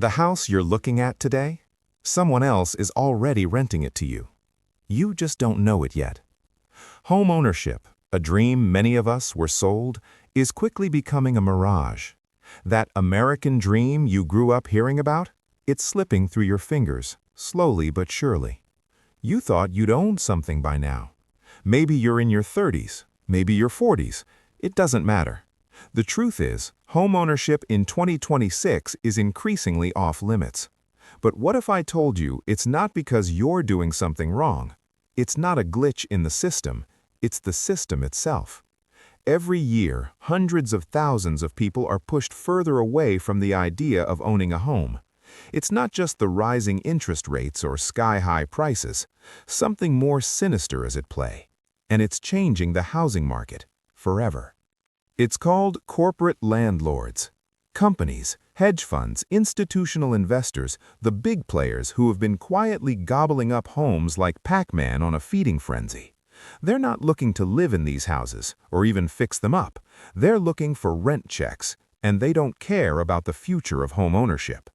The house you're looking at today? Someone else is already renting it to you. You just don't know it yet. Home ownership, a dream many of us were sold, is quickly becoming a mirage. That American dream you grew up hearing about? It's slipping through your fingers, slowly but surely. You thought you'd owned something by now. Maybe you're in your 30s, maybe your 40s. It doesn't matter. The truth is, home ownership in 2026 is increasingly off limits. But what if I told you it's not because you're doing something wrong? It's not a glitch in the system, it's the system itself. Every year, hundreds of thousands of people are pushed further away from the idea of owning a home. It's not just the rising interest rates or sky-high prices. Something more sinister is at play. And it's changing the housing market forever. It's called corporate landlords. Companies, hedge funds, institutional investors, the big players who have been quietly gobbling up homes like Pac-Man on a feeding frenzy. They're not looking to live in these houses or even fix them up. They're looking for rent checks, and they don't care about the future of home ownership.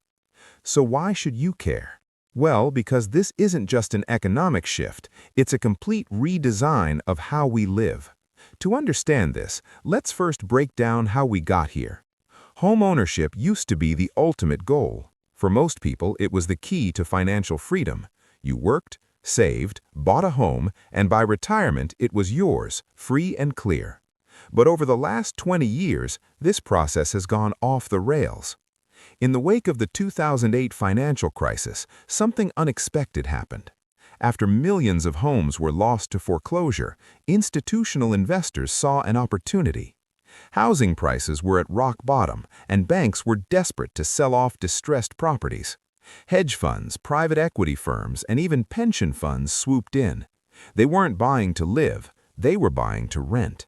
So why should you care? Well, because this isn't just an economic shift, it's a complete redesign of how we live. To understand this, let's first break down how we got here. Home ownership used to be the ultimate goal. For most people, it was the key to financial freedom. You worked, saved, bought a home, and by retirement, it was yours, free and clear. But over the last 20 years, this process has gone off the rails. In the wake of the 2008 financial crisis, something unexpected happened. After millions of homes were lost to foreclosure, institutional investors saw an opportunity. Housing prices were at rock bottom, and banks were desperate to sell off distressed properties. Hedge funds, private equity firms, and even pension funds swooped in. They weren't buying to live, they were buying to rent.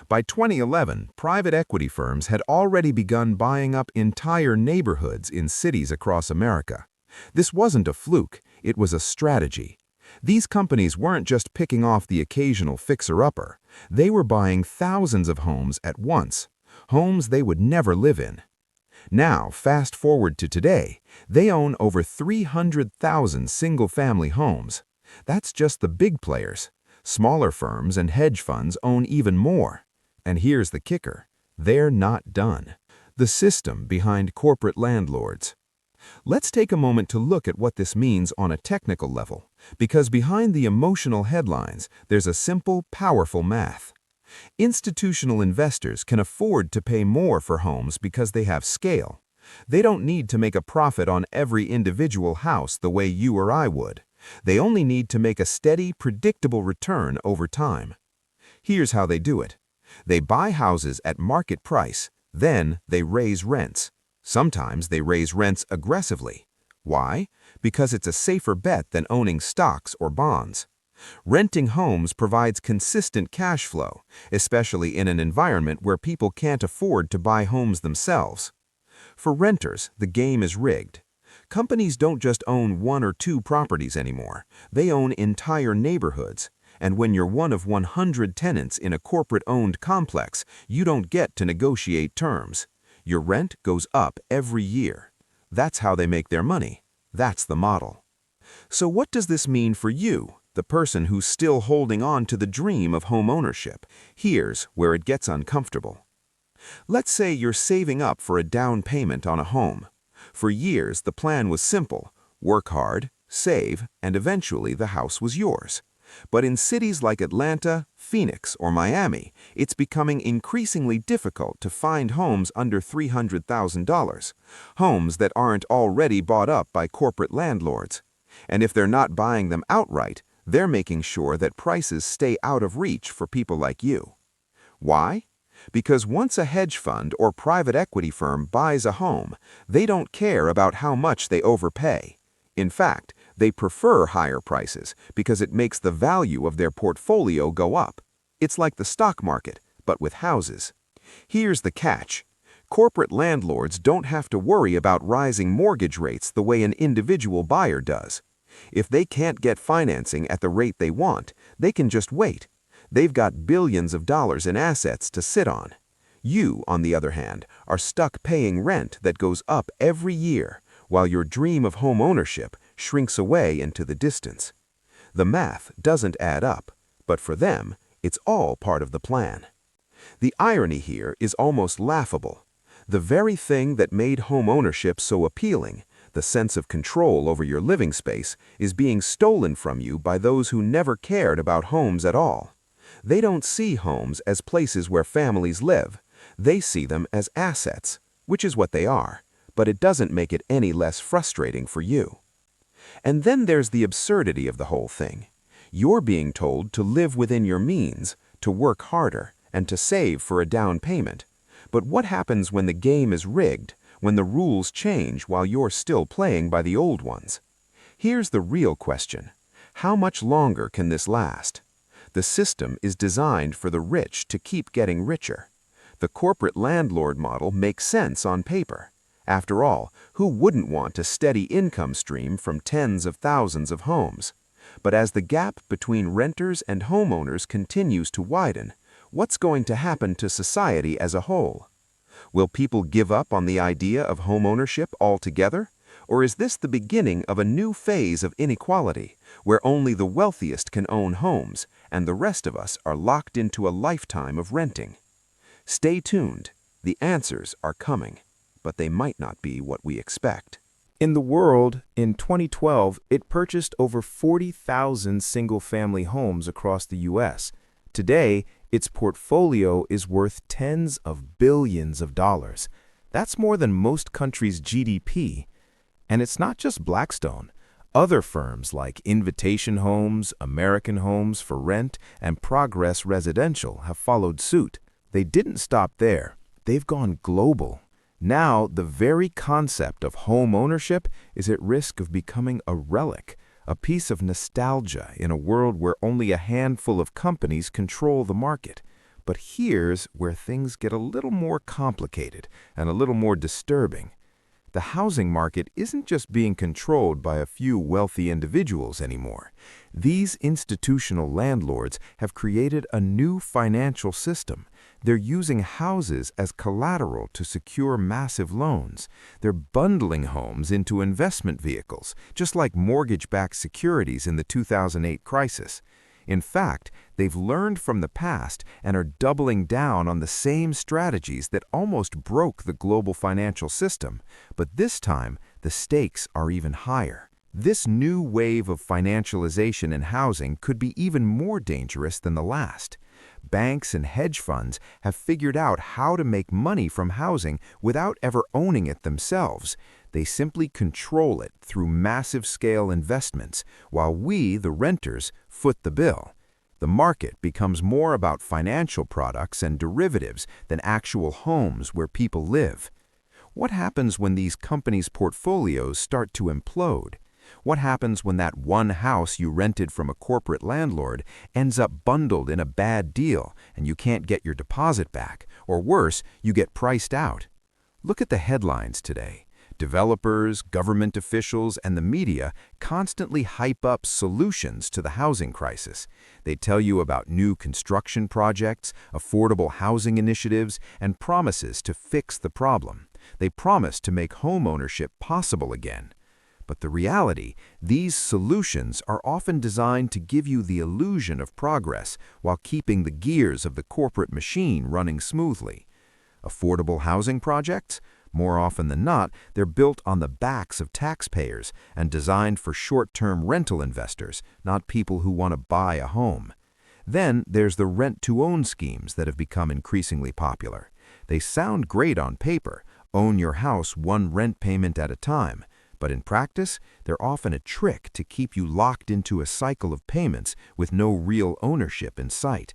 By 2011, private equity firms had already begun buying up entire neighborhoods in cities across America. This wasn't a fluke, it was a strategy. These companies weren't just picking off the occasional fixer-upper. They were buying thousands of homes at once, homes they would never live in. Now, fast forward to today, they own over 300,000 single-family homes. That's just the big players. Smaller firms and hedge funds own even more. And here's the kicker: they're not done. The system behind corporate landlords. Let's take a moment to look at what this means on a technical level, because behind the emotional headlines, there's a simple, powerful math. Institutional investors can afford to pay more for homes because they have scale. They don't need to make a profit on every individual house the way you or I would. They only need to make a steady, predictable return over time. Here's how they do it. They buy houses at market price, then they raise rents. Sometimes they raise rents aggressively. Why? Because it's a safer bet than owning stocks or bonds. Renting homes provides consistent cash flow, especially in an environment where people can't afford to buy homes themselves. For renters, the game is rigged. Companies don't just own one or two properties anymore. They own entire neighborhoods. And when you're one of 100 tenants in a corporate-owned complex, you don't get to negotiate terms. Your rent goes up every year. That's how they make their money. That's the model. So what does this mean for you, the person who's still holding on to the dream of home ownership? Here's where it gets uncomfortable. Let's say you're saving up for a down payment on a home. For years, the plan was simple: work hard, save, and eventually the house was yours. But in cities like Atlanta, Phoenix, or Miami, it's becoming increasingly difficult to find homes under $300,000, homes that aren't already bought up by corporate landlords. And if they're not buying them outright, they're making sure that prices stay out of reach for people like you. Why? Because once a hedge fund or private equity firm buys a home, they don't care about how much they overpay. In fact, they prefer higher prices because it makes the value of their portfolio go up. It's like the stock market, but with houses. Here's the catch. Corporate landlords don't have to worry about rising mortgage rates the way an individual buyer does. If they can't get financing at the rate they want, they can just wait. They've got billions of dollars in assets to sit on. You, on the other hand, are stuck paying rent that goes up every year, while your dream of home ownership shrinks away into the distance. The math doesn't add up, but for them, it's all part of the plan. The irony here is almost laughable. The very thing that made home ownership so appealing, the sense of control over your living space, is being stolen from you by those who never cared about homes at all. They don't see homes as places where families live. They see them as assets, which is what they are, but it doesn't make it any less frustrating for you. And then there's the absurdity of the whole thing. You're being told to live within your means, to work harder, and to save for a down payment. But what happens when the game is rigged, when the rules change while you're still playing by the old ones? Here's the real question. How much longer can this last? The system is designed for the rich to keep getting richer. The corporate landlord model makes sense on paper. After all, who wouldn't want a steady income stream from tens of thousands of homes? But as the gap between renters and homeowners continues to widen, what's going to happen to society as a whole? Will people give up on the idea of homeownership altogether? Or is this the beginning of a new phase of inequality, where only the wealthiest can own homes, and the rest of us are locked into a lifetime of renting? Stay tuned. The answers are coming, but they might not be what we expect. In the world, in 2012, it purchased over 40,000 single-family homes across the U.S. Today, its portfolio is worth tens of billions of dollars. That's more than most countries' GDP. And it's not just Blackstone. Other firms like Invitation Homes, American Homes for Rent, and Progress Residential have followed suit. They didn't stop there. They've gone global. Now, the very concept of home ownership is at risk of becoming a relic, a piece of nostalgia in a world where only a handful of companies control the market. But here's where things get a little more complicated and a little more disturbing. The housing market isn't just being controlled by a few wealthy individuals anymore. These institutional landlords have created a new financial system. They're using houses as collateral to secure massive loans. They're bundling homes into investment vehicles, just like mortgage-backed securities in the 2008 crisis. In fact, they've learned from the past and are doubling down on the same strategies that almost broke the global financial system. But this time, the stakes are even higher. This new wave of financialization in housing could be even more dangerous than the last. Banks and hedge funds have figured out how to make money from housing without ever owning it themselves. They simply control it through massive-scale investments, while we, the renters, foot the bill. The market becomes more about financial products and derivatives than actual homes where people live. What happens when these companies' portfolios start to implode? What happens when that one house you rented from a corporate landlord ends up bundled in a bad deal and you can't get your deposit back, or worse, you get priced out? Look at the headlines today. Developers, government officials, and the media constantly hype up solutions to the housing crisis. They tell you about new construction projects, affordable housing initiatives, and promises to fix the problem. They promise to make homeownership possible again. But the reality, these solutions are often designed to give you the illusion of progress while keeping the gears of the corporate machine running smoothly. Affordable housing projects? More often than not, they're built on the backs of taxpayers and designed for short-term rental investors, not people who want to buy a home. Then there's the rent-to-own schemes that have become increasingly popular. They sound great on paper, own your house one rent payment at a time. But in practice, they're often a trick to keep you locked into a cycle of payments with no real ownership in sight.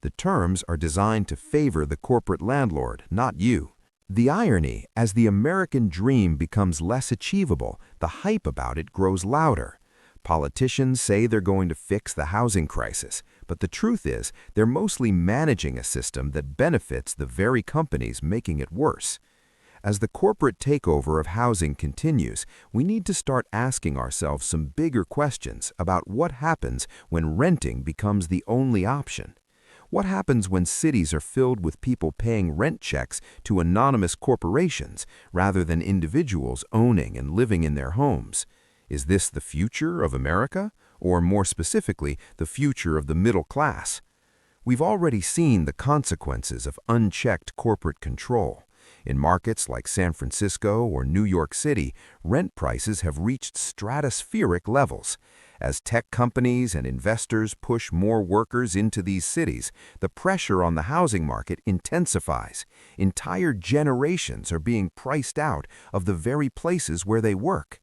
The terms are designed to favor the corporate landlord, not you. The irony, as the American dream becomes less achievable, the hype about it grows louder. Politicians say they're going to fix the housing crisis, but the truth is they're mostly managing a system that benefits the very companies making it worse. As the corporate takeover of housing continues, we need to start asking ourselves some bigger questions about what happens when renting becomes the only option. What happens when cities are filled with people paying rent checks to anonymous corporations rather than individuals owning and living in their homes? Is this the future of America, or more specifically, the future of the middle class? We've already seen the consequences of unchecked corporate control. In markets like San Francisco or New York City, rent prices have reached stratospheric levels. As tech companies and investors push more workers into these cities, the pressure on the housing market intensifies. Entire generations are being priced out of the very places where they work.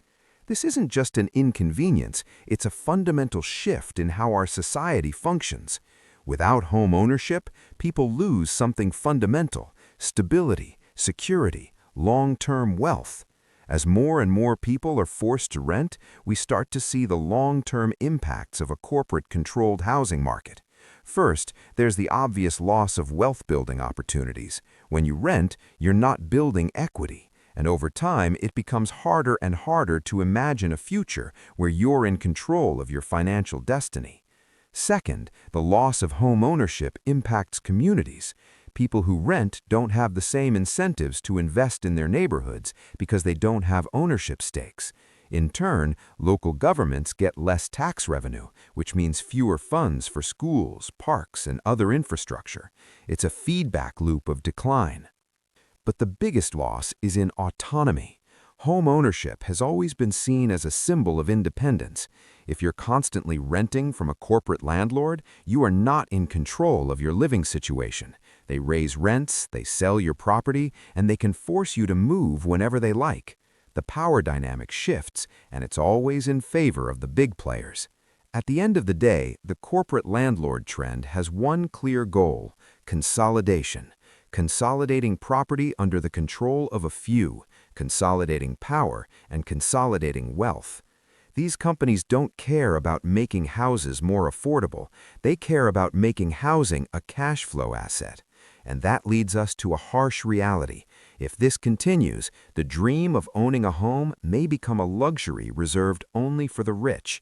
This isn't just an inconvenience, it's a fundamental shift in how our society functions. Without home ownership, people lose something fundamental: stability, security, long-term wealth. As more and more people are forced to rent, we start to see the long-term impacts of a corporate-controlled housing market. First, there's the obvious loss of wealth-building opportunities. When you rent, you're not building equity, and over time, it becomes harder and harder to imagine a future where you're in control of your financial destiny. Second, the loss of home ownership impacts communities. People who rent don't have the same incentives to invest in their neighborhoods because they don't have ownership stakes. In turn, local governments get less tax revenue, which means fewer funds for schools, parks, and other infrastructure. It's a feedback loop of decline. But the biggest loss is in autonomy. Home ownership has always been seen as a symbol of independence. If you're constantly renting from a corporate landlord, you are not in control of your living situation. They raise rents, they sell your property, and they can force you to move whenever they like. The power dynamic shifts, and it's always in favor of the big players. At the end of the day, the corporate landlord trend has one clear goal: consolidation. Consolidating property under the control of a few, consolidating power, and consolidating wealth. These companies don't care about making houses more affordable. They care about making housing a cash flow asset. And that leads us to a harsh reality. If this continues, the dream of owning a home may become a luxury reserved only for the rich.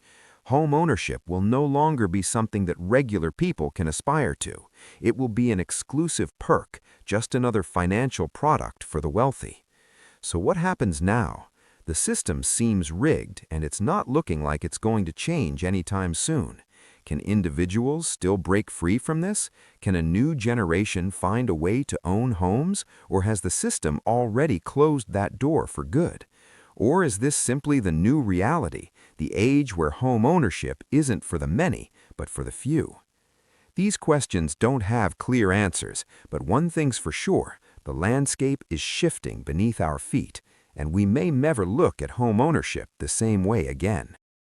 Home ownership will no longer be something that regular people can aspire to. It will be an exclusive perk, just another financial product for the wealthy. So what happens now? The system seems rigged, and it's not looking like it's going to change anytime soon. Can individuals still break free from this? Can a new generation find a way to own homes, or has the system already closed that door for good? Or is this simply the new reality, the age where home ownership isn't for the many, but for the few? These questions don't have clear answers, but one thing's for sure: the landscape is shifting beneath our feet, and we may never look at home ownership the same way again.